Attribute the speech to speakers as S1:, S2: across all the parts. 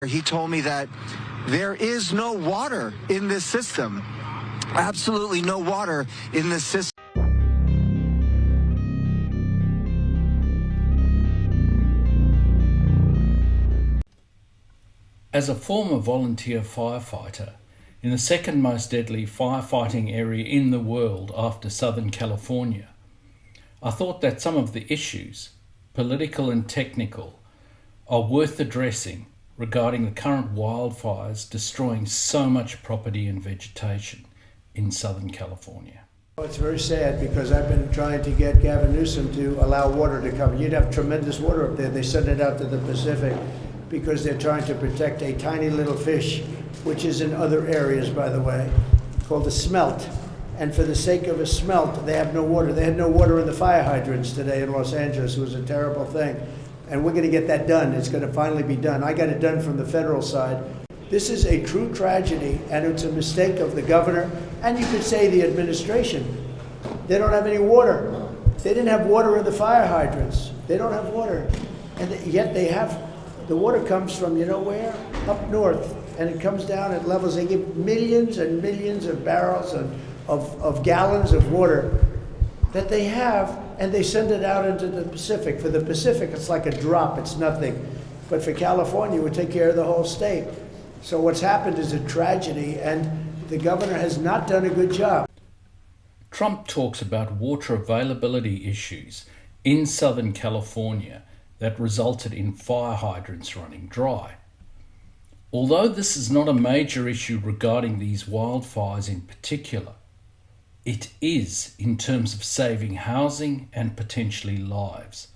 S1: He told me that there is no water in this system. Absolutely no water in this system.
S2: As a former volunteer firefighter in the second most deadly firefighting area in the world after Southern California, I thought that some of the issues, political and technical, are worth addressing regarding the current wildfires destroying so much property and vegetation in Southern California.
S3: It's very sad because I've been trying to get Gavin Newsom to allow water to come. You'd have tremendous water up there. They send it out to the Pacific because they're trying to protect a tiny little fish, which is in other areas, by the way, called a smelt. And for the sake of a smelt, they have no water. They had no water in the fire hydrants today in Los Angeles. It was a terrible thing. And we're going to get that done. It's going to finally be done. I got it done from the federal side. This is a true tragedy, and it's a mistake of the governor, and you could say the administration. They don't have any water. They didn't have water in the fire hydrants. They don't have water. And yet they have, the water comes from, you know where? Up north. And it comes down at levels, they give millions and millions of barrels of gallons of water that they have, and they send it out into the Pacific. For the Pacific, it's like a drop, it's nothing. But for California, it would take care of the whole state. So what's happened is a tragedy, and the governor has not done a good job.
S2: Trump talks about water availability issues in Southern California that resulted in fire hydrants running dry. Although this is not a major issue regarding these wildfires in particular, it is in terms of saving housing and potentially lives.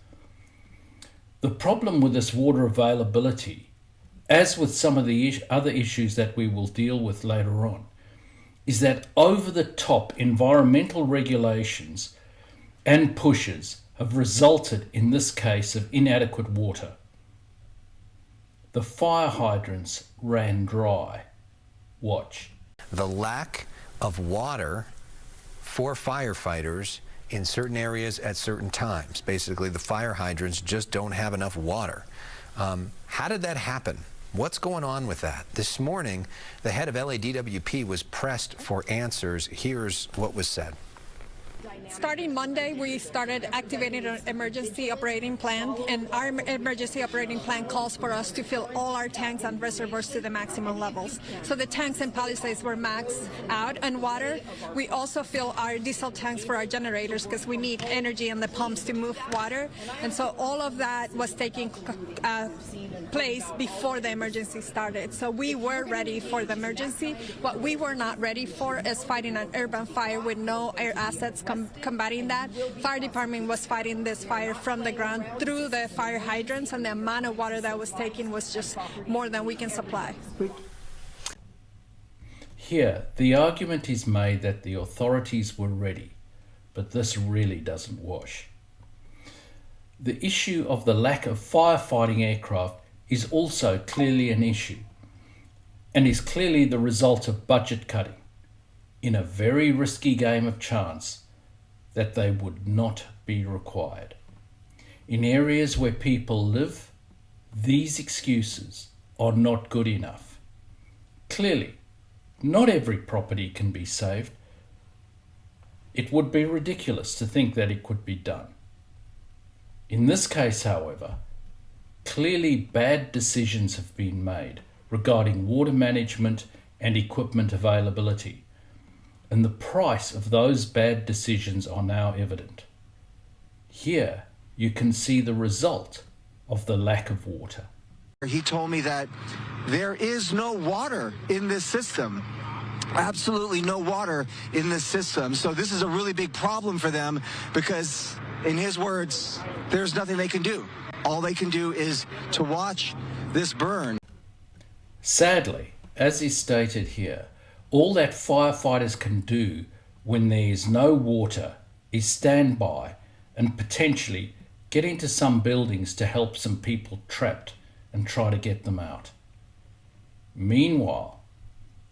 S2: The problem with this water availability, as with some of the other issues that we will deal with later on, is that over-the-top environmental regulations and pushes have resulted in this case of inadequate water. The fire hydrants ran dry. Watch.
S4: The lack of water for firefighters in certain areas at certain times. Basically, the fire hydrants just don't have enough water. How did that happen? What's going on with that? This morning, the head of LADWP was pressed for answers. Here's what was said.
S5: Starting Monday, we started activating an emergency operating plan, and our emergency operating plan calls for us to fill all our tanks and reservoirs to the maximum levels. So the tanks in Palisades were maxed out on water. We also fill our diesel tanks for our generators because we need energy in the pumps to move water. And so all of that was taking place before the emergency started. So we were ready for the emergency. What we were not ready for is fighting an urban fire with no air assets combating that. Fire department was fighting this fire from the ground through the fire hydrants, and the amount of water that was taken was just more than we can supply.
S2: Here, the argument is made that the authorities were ready, but this really doesn't wash. The issue of the lack of firefighting aircraft is also clearly an issue, and is clearly the result of budget cutting in a very risky game of chance that they would not be required. In areas where people live, these excuses are not good enough. Clearly, not every property can be saved. It would be ridiculous to think that it could be done. In this case, however, clearly bad decisions have been made regarding water management and equipment availability, and the price of those bad decisions are now evident. Here, you can see the result of the lack of water.
S1: He told me that there is no water in this system. Absolutely no water in this system. So this is a really big problem for them because, in his words, there's nothing they can do. All they can do is to watch this burn.
S2: Sadly, as is stated here, all that firefighters can do when there is no water is stand by and potentially get into some buildings to help some people trapped and try to get them out. Meanwhile,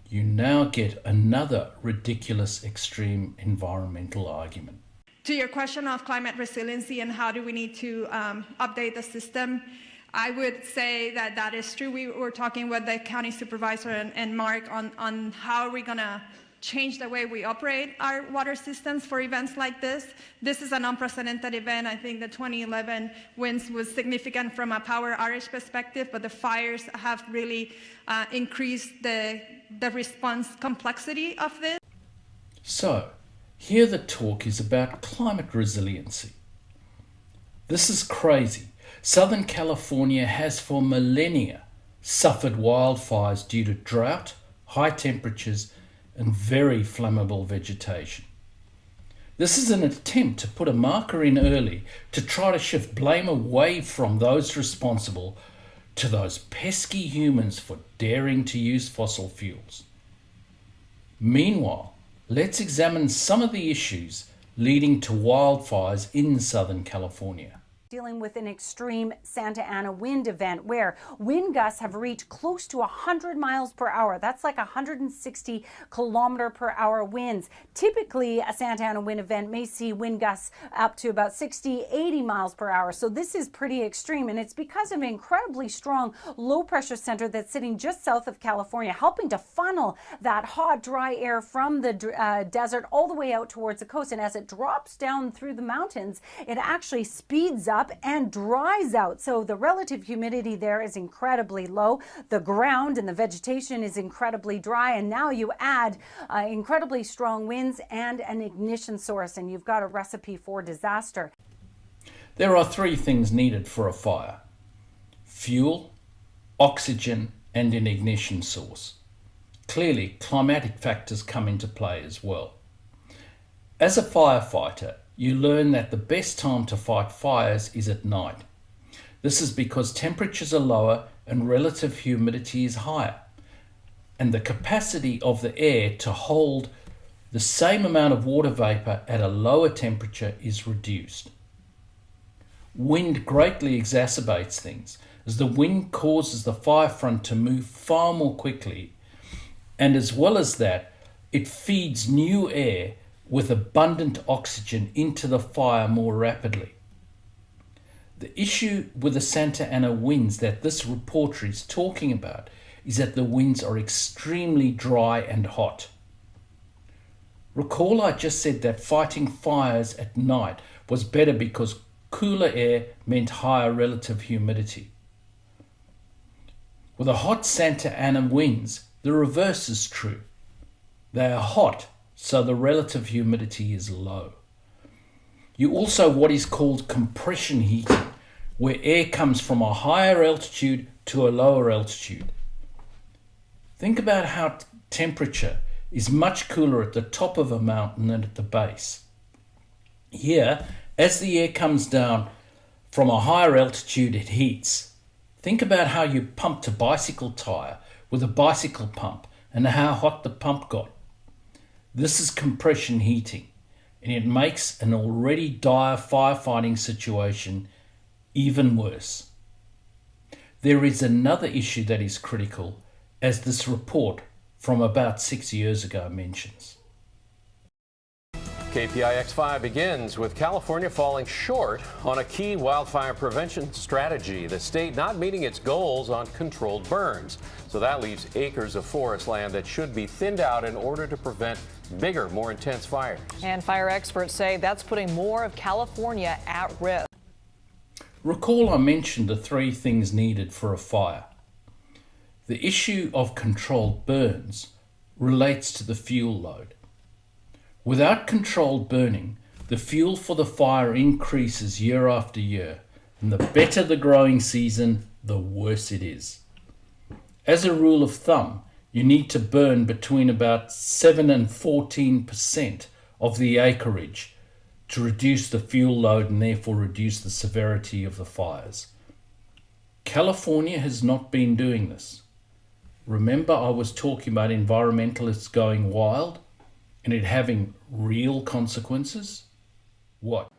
S2: you now get another ridiculous extreme environmental argument.
S5: To your question of climate resiliency and how do we need to update the system, I would say that that is true. We were talking with the county supervisor and Mark on how are we going to change the way we operate our water systems for events like this. This is an unprecedented event. I think the 2011 winds was significant from a power outage perspective, but the fires have really increased the response complexity of this.
S2: So, here the talk is about climate resiliency. This is crazy. Southern California has for millennia suffered wildfires due to drought, high temperatures, and very flammable vegetation. This is an attempt to put a marker in early to try to shift blame away from those responsible to those pesky humans for daring to use fossil fuels. Meanwhile, let's examine some of the issues leading to wildfires in Southern California.
S6: Dealing with an extreme Santa Ana wind event where wind gusts have reached close to 100 miles per hour. That's like 160 kilometer per hour winds. Typically, a Santa Ana wind event may see wind gusts up to about 60, 80 miles per hour. So this is pretty extreme, and it's because of an incredibly strong low pressure center that's sitting just south of California, helping to funnel that hot, dry air from the desert all the way out towards the coast. And as it drops down through the mountains, it actually speeds up and dries out. So the relative humidity there is incredibly low. The ground and the vegetation is incredibly dry. And now you add incredibly strong winds and an ignition source, and you've got a recipe for disaster.
S2: There are three things needed for a fire: fuel, oxygen, and an ignition source. Clearly, climatic factors come into play as well. As a firefighter, you learn that the best time to fight fires is at night. This is because temperatures are lower and relative humidity is higher, and the capacity of the air to hold the same amount of water vapor at a lower temperature is reduced. Wind greatly exacerbates things, as the wind causes the fire front to move far more quickly, and as well as that, it feeds new air with abundant oxygen into the fire more rapidly. The issue with the Santa Ana winds that this reporter is talking about is that the winds are extremely dry and hot. Recall I just said that fighting fires at night was better because cooler air meant higher relative humidity. With the hot Santa Ana winds, the reverse is true. They are hot, so the relative humidity is low. You also what is called compression heating, where air comes from a higher altitude to a lower altitude. Think about how temperature is much cooler at the top of a mountain than at the base. Here, as the air comes down from a higher altitude, it heats. Think about how you pumped a bicycle tire with a bicycle pump and how hot the pump got. This is compression heating, and it makes an already dire firefighting situation even worse. There is another issue that is critical, as this report from about 6 years ago mentions.
S7: KPIX5 begins with California falling short on a key wildfire prevention strategy. The state not meeting its goals on controlled burns. So that leaves acres of forest land that should be thinned out in order to prevent bigger, more intense fires.
S8: And fire experts say that's putting more of California at risk.
S2: Recall I mentioned the three things needed for a fire. The issue of controlled burns relates to the fuel load. Without controlled burning, the fuel for the fire increases year after year, and the better the growing season, the worse it is. As a rule of thumb, you need to burn between about 7 and 14% of the acreage to reduce the fuel load and therefore reduce the severity of the fires. California has not been doing this. Remember I was talking about environmentalists going wild and it having real consequences? What?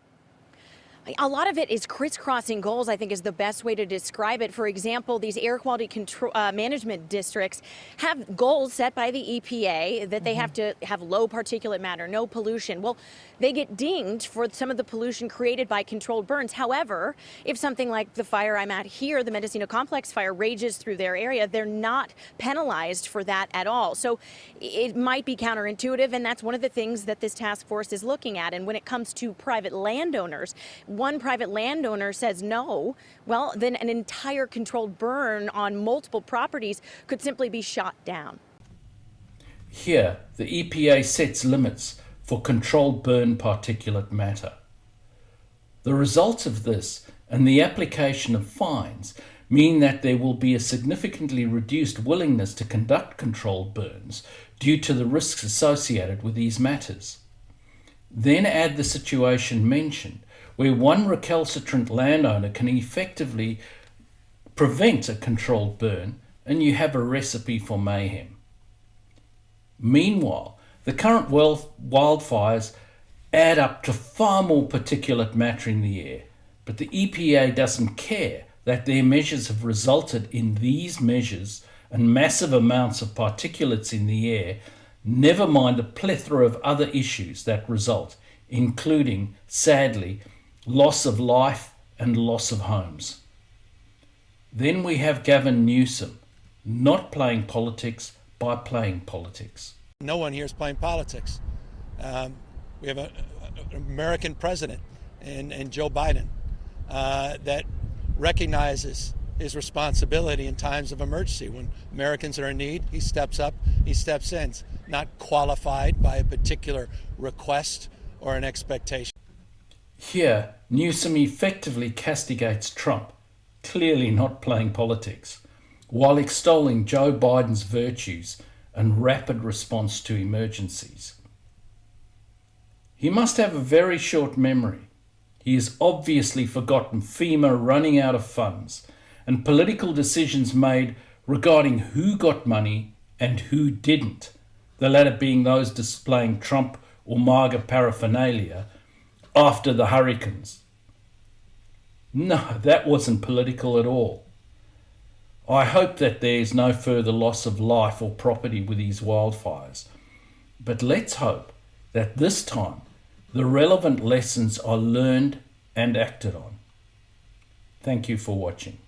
S9: A lot of it is crisscrossing goals, I think is the best way to describe it. For example, these air quality control management districts have goals set by the EPA that they have to have low particulate matter, no pollution. Well, they get dinged for some of the pollution created by controlled burns. However, if something like the fire I'm at here, the Mendocino Complex fire, rages through their area, they're not penalized for that at all. So it might be counterintuitive, and that's one of the things that this task force is looking at. And when it comes to private landowners, one private landowner says no, well, then an entire controlled burn on multiple properties could simply be shot down.
S2: Here, the EPA sets limits for controlled burn particulate matter. The results of this and the application of fines mean that there will be a significantly reduced willingness to conduct controlled burns due to the risks associated with these matters. Then add the situation mentioned, where one recalcitrant landowner can effectively prevent a controlled burn, and you have a recipe for mayhem. Meanwhile, the current wildfires add up to far more particulate matter in the air, but the EPA doesn't care that their measures have resulted in these measures and massive amounts of particulates in the air, never mind a plethora of other issues that result, including, sadly, loss of life and loss of homes. Then we have Gavin Newsom, not playing politics by playing politics.
S10: No one here is playing politics. We have an American president and Joe Biden that recognizes his responsibility in times of emergency. When Americans are in need, he steps up, he steps in, not qualified by a particular request or an expectation.
S2: Here, Newsom effectively castigates Trump, clearly not playing politics, while extolling Joe Biden's virtues and rapid response to emergencies. He must have a very short memory. He has obviously forgotten FEMA running out of funds and political decisions made regarding who got money and who didn't, the latter being those displaying Trump or MAGA paraphernalia after the hurricanes. No, that wasn't political at all. I hope that there is no further loss of life or property with these wildfires, but let's hope that this time the relevant lessons are learned and acted on. Thank you for watching.